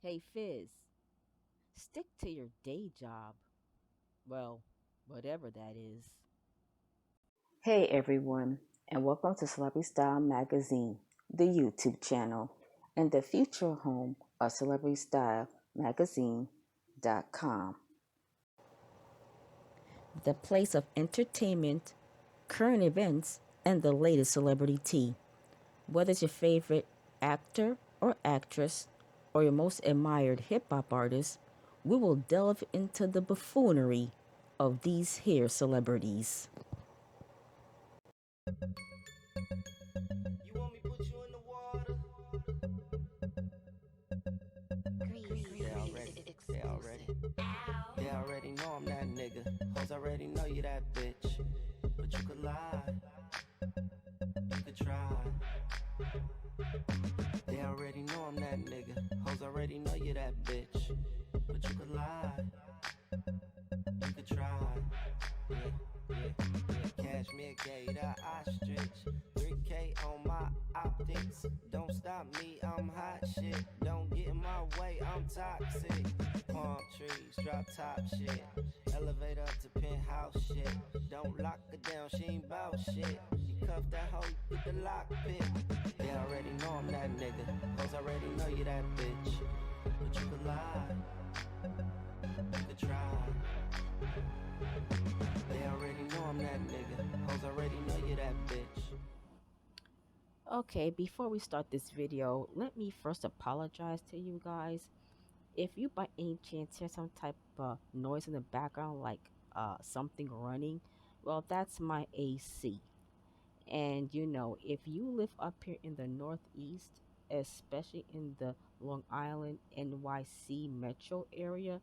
Hey Fizz, stick to your day job. Well, whatever that is. Hey everyone, and welcome to Celebrity Style Magazine, the YouTube channel, and the future home of Celebrity Style Magazine.com. The place of entertainment, current events, and the latest celebrity tea. Whether it's your favorite actor or actress, or your most admired hip hop artist, we will delve into the buffoonery of these here celebrities. You want me put you in the water? They already know I'm that nigga. Hoes already know you that bitch. But you could lie, you could try. They already know I'm that nigga. Hoes already know you that bitch. But you could lie, you could try. Catch me a gator, ostrich. 3K on my optics. Don't stop me, I'm hot shit. Don't get in my way, I'm toxic. Palm trees, drop top shit. Elevator up to penthouse shit. Don't lock her down, she ain't bout shit. You cuff that hoe, you get the lockpick. They already know I'm that nigga. Hoes already know you that bitch. But you could lie, you could try. They already know I'm that nigga. Hoes already know you that bitch. Okay, before we start this video, let me first apologize to you guys. If you by any chance hear some type of noise in the background, like something running, well, that's my AC. And if you live up here in the Northeast, especially in the Long Island, NYC metro area,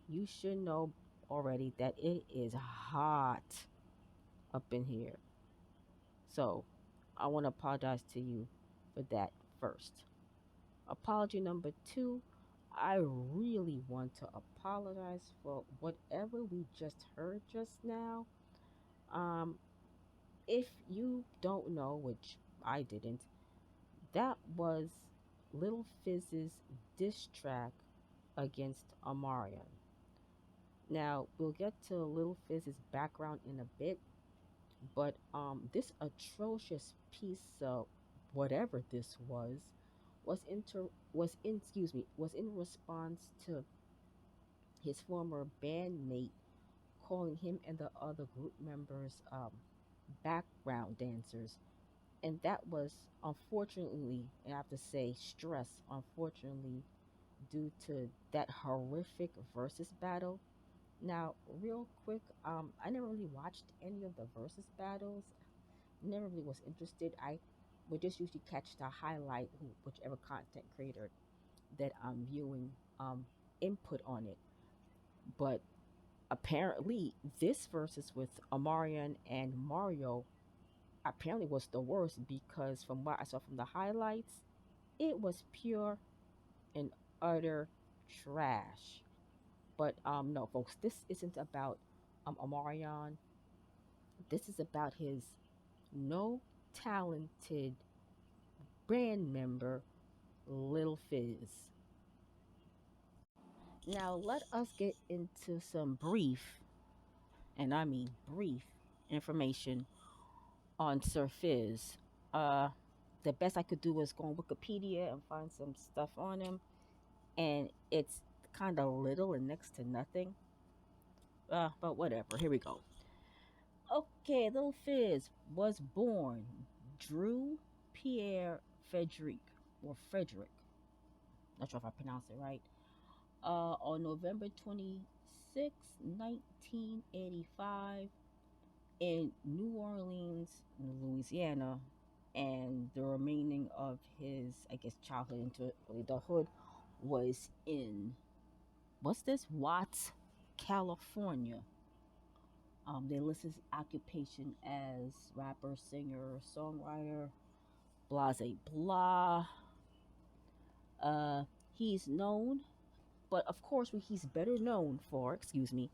you should know already that it is hot up in here. So I want to apologize to you for that first. Apology number two, I really want to apologize for whatever we just heard just now. Um, if you don't know, which I didn't, that was Lil Fizz's diss track against Omarion. Now, we'll get to Lil Fizz's background in a bit, but this atrocious piece of whatever this was in response to his former bandmate calling him and the other group members background dancers, and that was unfortunately, and I have to say stress, unfortunately, due to that horrific versus battle. Now, real quick, I never really watched any of the versus battles. Never really was interested. I would just usually catch the highlight, whichever content creator that I'm viewing input on it. But apparently, this versus with Omarion and Mario apparently was the worst because from what I saw from the highlights, it was pure and utter trash. But no, folks, this isn't about Omarion. This is about his no talented band member, Lil Fizz. Now, let us get into some brief, and I mean brief, information on Sir Fizz. Uh, the best I could do was go on Wikipedia and find some stuff on him, and it's kind of little and next to nothing. But whatever. Here we go. Okay, Lil Fizz was born Drew Pierre Frederic or Frederick. Not sure if I pronounced it right. On November 26, 1985, in New Orleans, Louisiana, and the remaining of his, I guess, childhood into adulthood was in what's this? Watts, California. They list his occupation as rapper, singer, songwriter, blase blah. Uh, he's known, but of course, he's better known for, excuse me,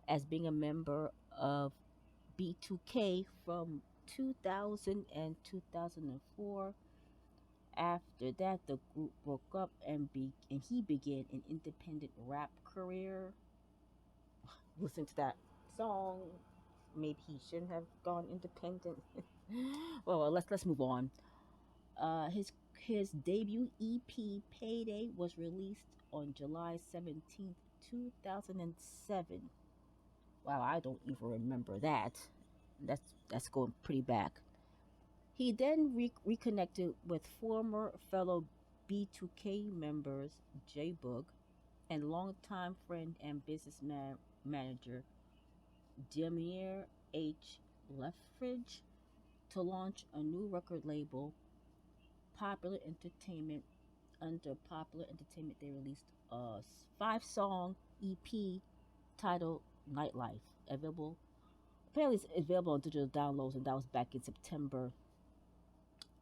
as being a member of B2K from 2000 and 2004. After that, the group broke up and he began an independent rap career. Listen to that song. Maybe he shouldn't have gone independent. Let's move on. His debut EP Payday was released on July 17th, 2007. Wow, I don't even remember that. That's going pretty back. He then reconnected with former fellow B2K members 𝐬𝐿 and longtime friend and businessman manager Demir H. Lethbridge to launch a new record label, Popular Entertainment. Under Popular Entertainment, they released a 5-song EP titled Nightlife. Available apparently it's available on digital downloads, and that was back in September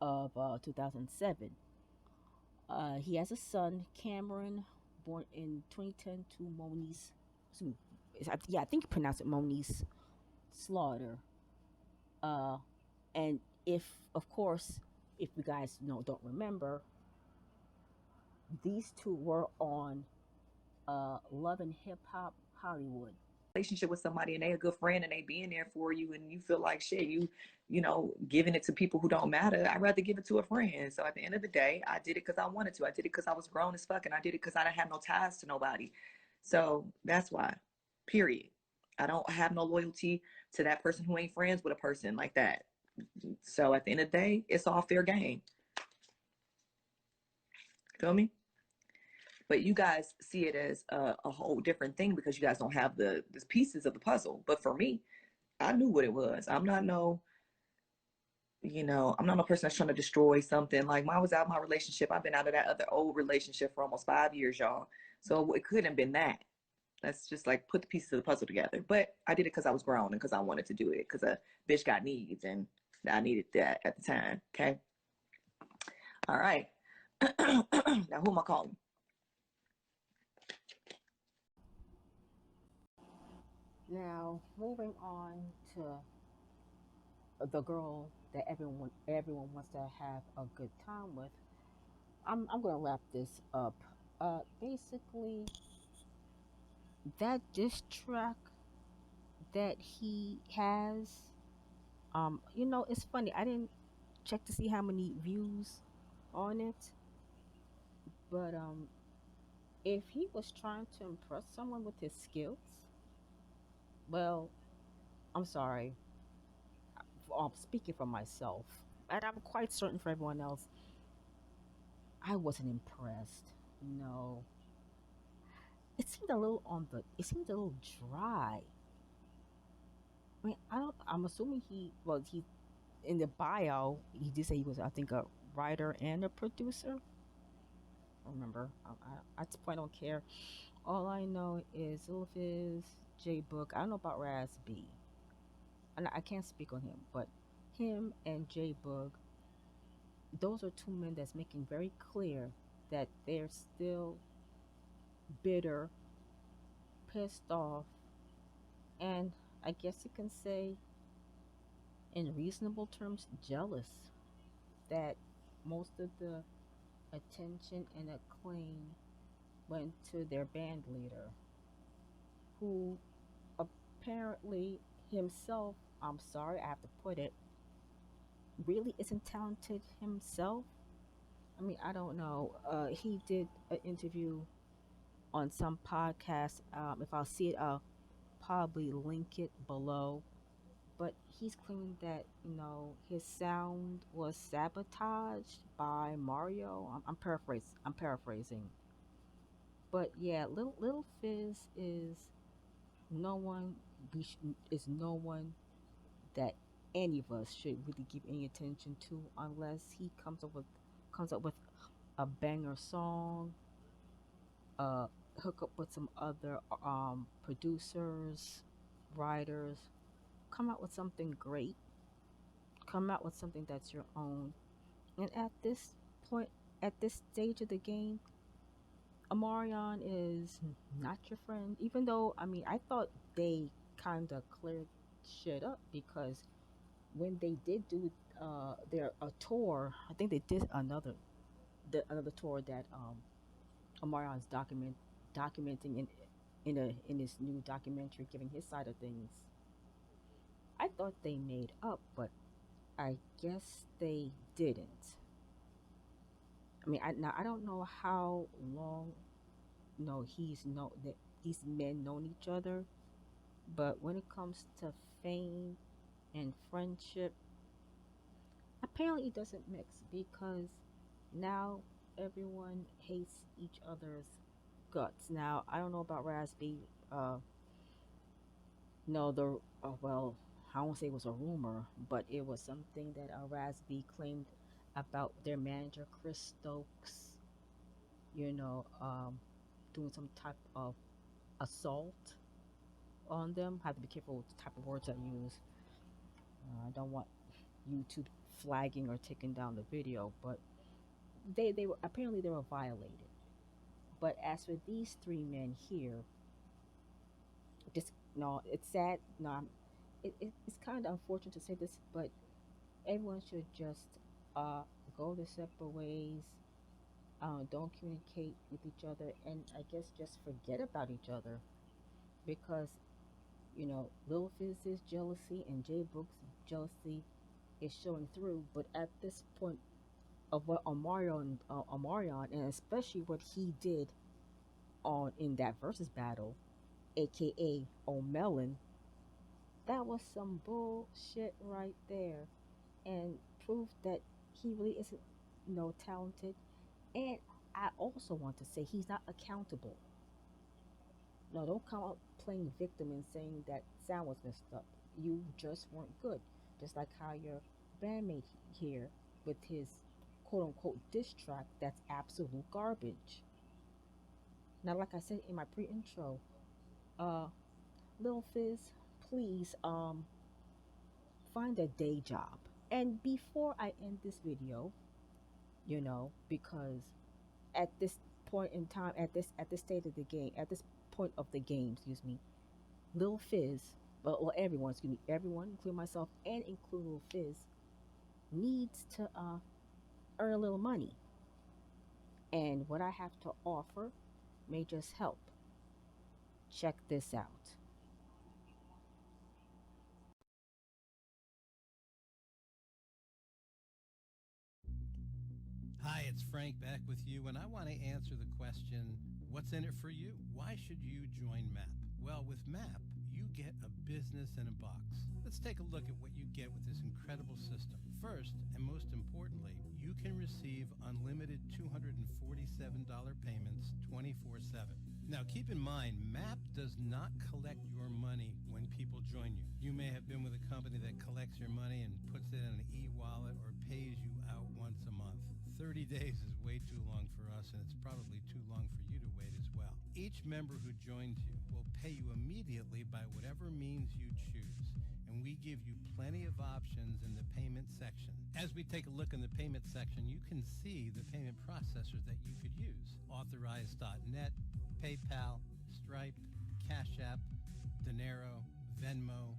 of 2007. He has a son, Cameron, born in 2010 to Moniece. Yeah, I think you pronounce it Moniece Slaughter. Uh, and if, of course, if you guys don't remember, these two were on Love and Hip Hop Hollywood. Relationship with somebody and they a good friend and they being there for you and you feel like shit, you know, giving it to people who don't matter. I'd rather give it to a friend. So at the end of the day, I did it because I wanted to. I did it because I was grown as fuck, and I did it because I didn't have no ties to nobody. So that's why. Period. I don't have no loyalty to that person who ain't friends with a person like that. So at the end of the day, it's all fair game. Feel me? But you guys see it as a whole different thing because you guys don't have the pieces of the puzzle. But for me, I knew what it was. I'm not no person that's trying to destroy something. Like when I was out of my relationship, I've been out of that other old relationship for almost 5 years, y'all. So it couldn't have been that. Let's just like put the pieces of the puzzle together. But I did it because I was grown and because I wanted to do it because a bitch got needs and I needed that at the time. Okay. All right. Now who am I calling? Now, moving on to the girl that everyone wants to have a good time with. I'm gonna wrap this up. Basically, that diss track that he has, it's funny. I didn't check to see how many views on it, but if he was trying to impress someone with his skills, well, I'm sorry. Speaking for myself, and I'm quite certain for everyone else, I wasn't impressed. No, it seemed a little It seemed a little dry. I mean, I'm assuming he in the bio he did say he was, I think, a writer and a producer. Remember, at this point I don't care. All I know is Lil Fizz, 𝐬𝐿. I don't know about Raz B, and I can't speak on him, but him and 𝐬𝐿, those are two men that's making very clear that they're still bitter, pissed off, and I guess you can say, in reasonable terms, jealous that most of the attention and acclaim went to their band leader, who apparently himself, I'm sorry, I have to put it, really isn't talented himself. I mean, I don't know. He did an interview on some podcast. If I'll see it, I'll probably link it below. But he's claiming that his sound was sabotaged by Mario. I'm paraphrasing. But yeah, little Fizz no one is no one that any of us should really give any attention to unless he comes up with a banger song, hook up with some other producers, writers, come out with something great, come out with something that's your own. And at this point, at this stage of the game, Omarion is not your friend. Even though, I mean, I thought they kind of cleared shit up because when they did do their a tour, I think they did another. another tour that Omarion's documenting in this new documentary, giving his side of things. I thought they made up, but I guess they didn't. I mean, I don't know how long he's know that these men known each other, but when it comes to fame and friendship, apparently it doesn't mix because now everyone hates each other's guts. Now I don't know about Rasby. No, well, I won't say it was a rumor, but it was something that Rasby claimed about their manager Chris Stokes. You know, doing some type of assault on them. Have to be careful with the type of words I use. I don't want YouTube flagging or taking down the video, but they were apparently they were violated. But as for these three men here, just no, it's sad. No, it's kind of unfortunate to say this, but everyone should just uh, go their separate ways. Don't communicate with each other, and I guess just forget about each other because Lil Fizz's jealousy and J Book's jealousy is showing through. But at this point of what Omarion, and especially what he did on in that versus battle, aka O'Melon, that was some bullshit right there, and proof that he really isn't talented. And I also want to say he's not accountable. No, don't come out playing victim and saying that sound was messed up. You just weren't good. Just like how your bandmate here with his quote unquote diss track that's absolute garbage. Now, like I said in my pre intro, uh, Lil Fizz, please find a day job. And before I end this video, because at this point in time, at this state of the game, at this point of the game, excuse me, Lil Fizz, well everyone, excuse me, everyone, including myself and including Lil Fizz, needs to earn a little money. And what I have to offer may just help. Check this out. Hi, it's Frank back with you, and I want to answer the question, what's in it for you? Why should you join M.A.P? Well, with M.A.P, you get a business in a box. Let's take a look at what you get with this incredible system. First, and most importantly, you can receive unlimited $247 payments 24/7. Now, keep in mind, M.A.P does not collect your money when people join you. You may have been with a company that collects your money and puts it in an e-wallet or pays you out once a month. 30 days is way too long for us, and it's probably too long for you to wait as well. Each member who joins you will pay you immediately by whatever means you choose, and we give you plenty of options in the payment section. As we take a look in the payment section, you can see the payment processors that you could use. Authorize.net, PayPal, Stripe, Cash App, Dinero, Venmo,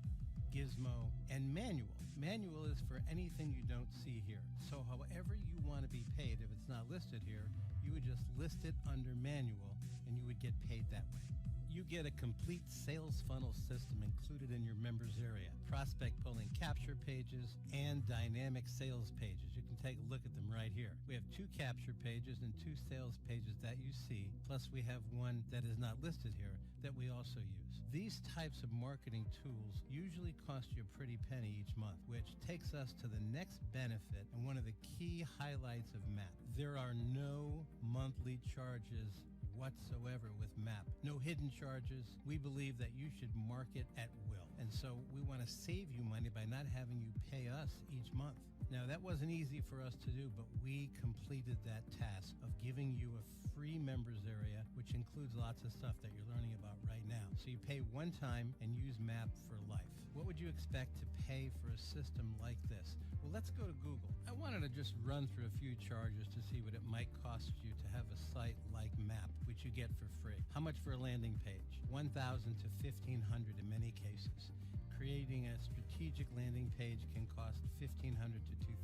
Gizmo, and Manual. Manual is for anything you don't see here. So however you want to be paid, if it's not listed here, you would just list it under Manual and you would get paid that way. You get a complete sales funnel system included in your members area, prospect polling capture pages, and dynamic sales pages. You can take a look at them right here. We have 2 capture pages and 2 sales pages that you see, plus we have one that is not listed here that we also use. These types of marketing tools usually cost you a pretty penny each month, which takes us to the next benefit and one of the key highlights of M.A.P. There are no monthly charges whatsoever with M.A.P. No hidden charges. We believe that you should market at will. And so we want to save you money by not having you pay us each month. Now, that wasn't easy for us to do, but we completed that task of giving you a free members area, which includes lots of stuff that you're learning about right now. So you pay one time and use M.A.P for life. What would you expect to pay for a system like this? Well, let's go to Google. I wanted to just run through a few charges to see what it might cost you to have a site like M.A.P, which you get for free. How much for a landing page? $1,000 to $1,500 in many cases. creating a strategic landing page can cost $1,500 to $2,000.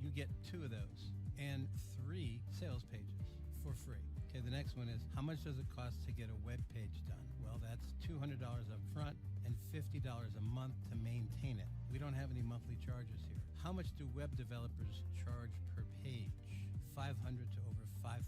You get 2 of those and 3 sales pages for free. Okay, the next one is, how much does it cost to get a web page done? Well, that's $200 up front and $50 a month to maintain it. We don't have any monthly charges here. How much do web developers charge per page? 500 to over 5,000.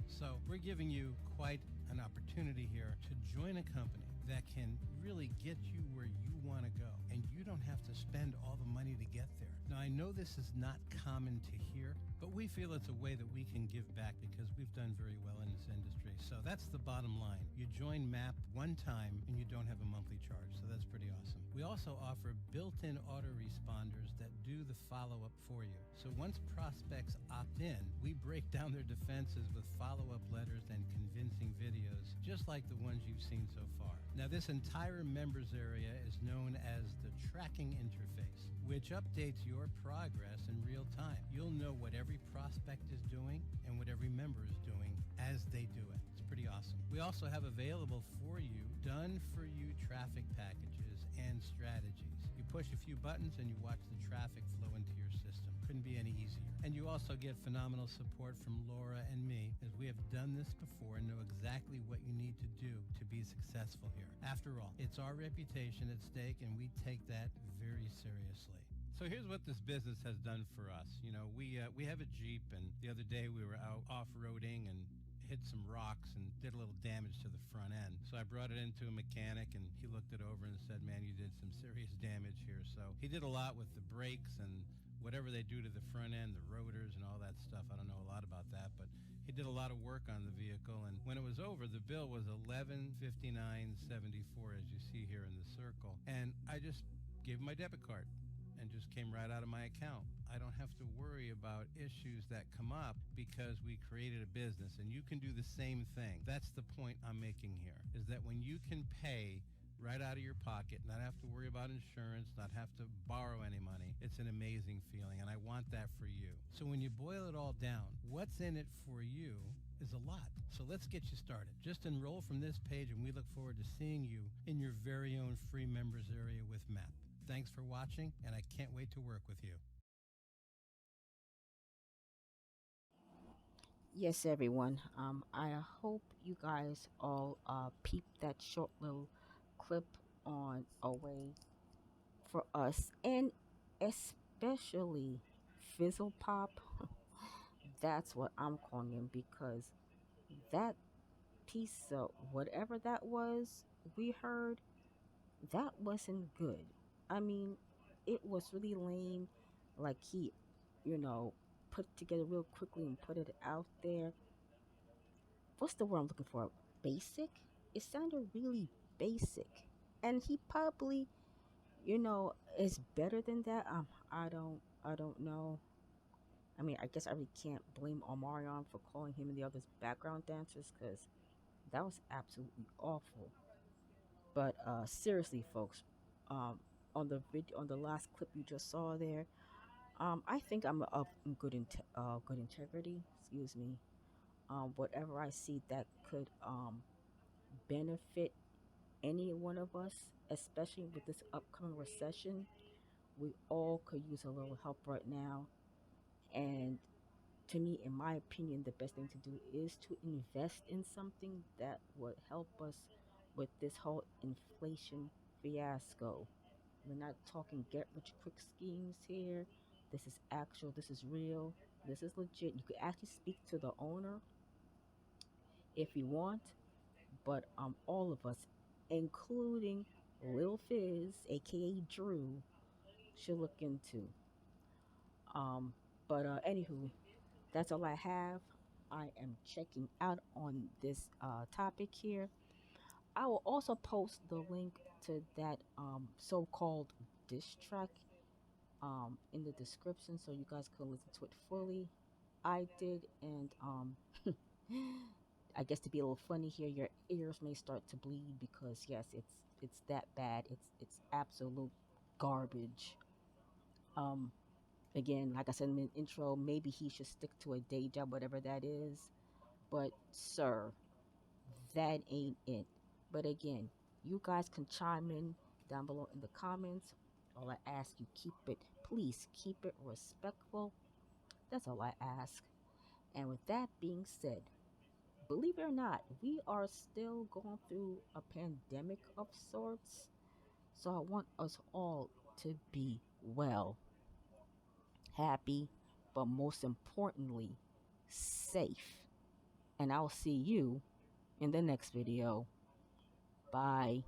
So we're giving you quite an opportunity here to join a company that can really get you where you want to go, and you don't have to spend all the money to get there. Now, I know this is not common to hear, but we feel it's a way that we can give back because we've done very well in this industry. So that's the bottom line. You join M.A.P one time and you don't have a monthly charge, so that's pretty awesome. We also offer built-in autoresponders that do the follow-up for you. So once prospects opt in, we break down their defenses with follow-up letters and convincing videos, just like the ones you've seen so far. Now, this entire members area is known as the tracking interface, which updates your progress in real time. You'll know what every prospect is doing and what every member is doing as they do it. It's pretty awesome. We also have available for you, done for you traffic packages and strategies. You push a few buttons and you watch the traffic flow into your system. Couldn't be any easier. And you also get phenomenal support from Laura and me, as we have done this before and know exactly what you need to do to be successful here. After all, it's our reputation at stake, and we take that very seriously. So here's what this business has done for us. You know, we have a Jeep, and the other day we were out off-roading and hit some rocks and did a little damage to the front end. So I brought it into a mechanic, and he looked it over and said, man, you did some serious damage here. So he did a lot with the brakes and whatever they do to the front end, the rotors and all that stuff. I don't know a lot about that, but he did a lot of work on the vehicle. And when it was over, the bill was $1159.74, as you see here in the circle. And I just gave him my debit card and just came right out of my account. I don't have to worry about issues that come up because we created a business, and you can do the same thing. That's the point I'm making here, is that when you can pay right out of your pocket, not have to worry about insurance, not have to borrow any money, it's an amazing feeling, and I want that for you. So when you boil it all down, what's in it for you is a lot. So let's get you started. Just enroll from this page, and we look forward to seeing you in your very own free members area with M.A.P. Thanks for watching, and I can't wait to work with you. Yes, everyone. I hope you guys all peeped that short little clip on a way for us, and especially Fizzle Pop. That's what I'm calling him, because that piece of whatever that was we heard, that wasn't good. I mean, it was really lame. Like he, you know, put it together real quickly and put it out there. What's the word I'm looking for? Basic? It sounded really basic. And he probably, is better than that. I don't know. I mean, I guess I really can't blame Omarion for calling him and the others background dancers, because that was absolutely awful. But seriously, folks, on the video, on the last clip you just saw there, I think I'm of good integrity. Excuse me. Whatever I see that could benefit any one of us, especially with this upcoming recession, we all could use a little help right now. And to me, in my opinion, the best thing to do is to invest in something that would help us with this whole inflation fiasco. We're not talking get rich quick schemes here. This is actual, this is real, this is legit. You could actually speak to the owner if you want, but all of us, including Lil Fizz, aka Drew, should look into. Um, but anywho, that's all I have. I am checking out on this topic here. I will also post the link to that so-called diss track in the description so you guys can listen to it fully. I did, and I guess to be a little funny here, your ears may start to bleed because yes, it's that bad. It's absolute garbage. Um, Again, like I said in the intro, maybe he should stick to a day job, whatever that is. But sir, that ain't it. But again, you guys can chime in down below in the comments. All I ask you, please keep it respectful. That's all I ask. And with that being said, believe it or not, we are still going through a pandemic of sorts. So I want us all to be well, happy, but most importantly, safe. And I'll see you in the next video. Bye.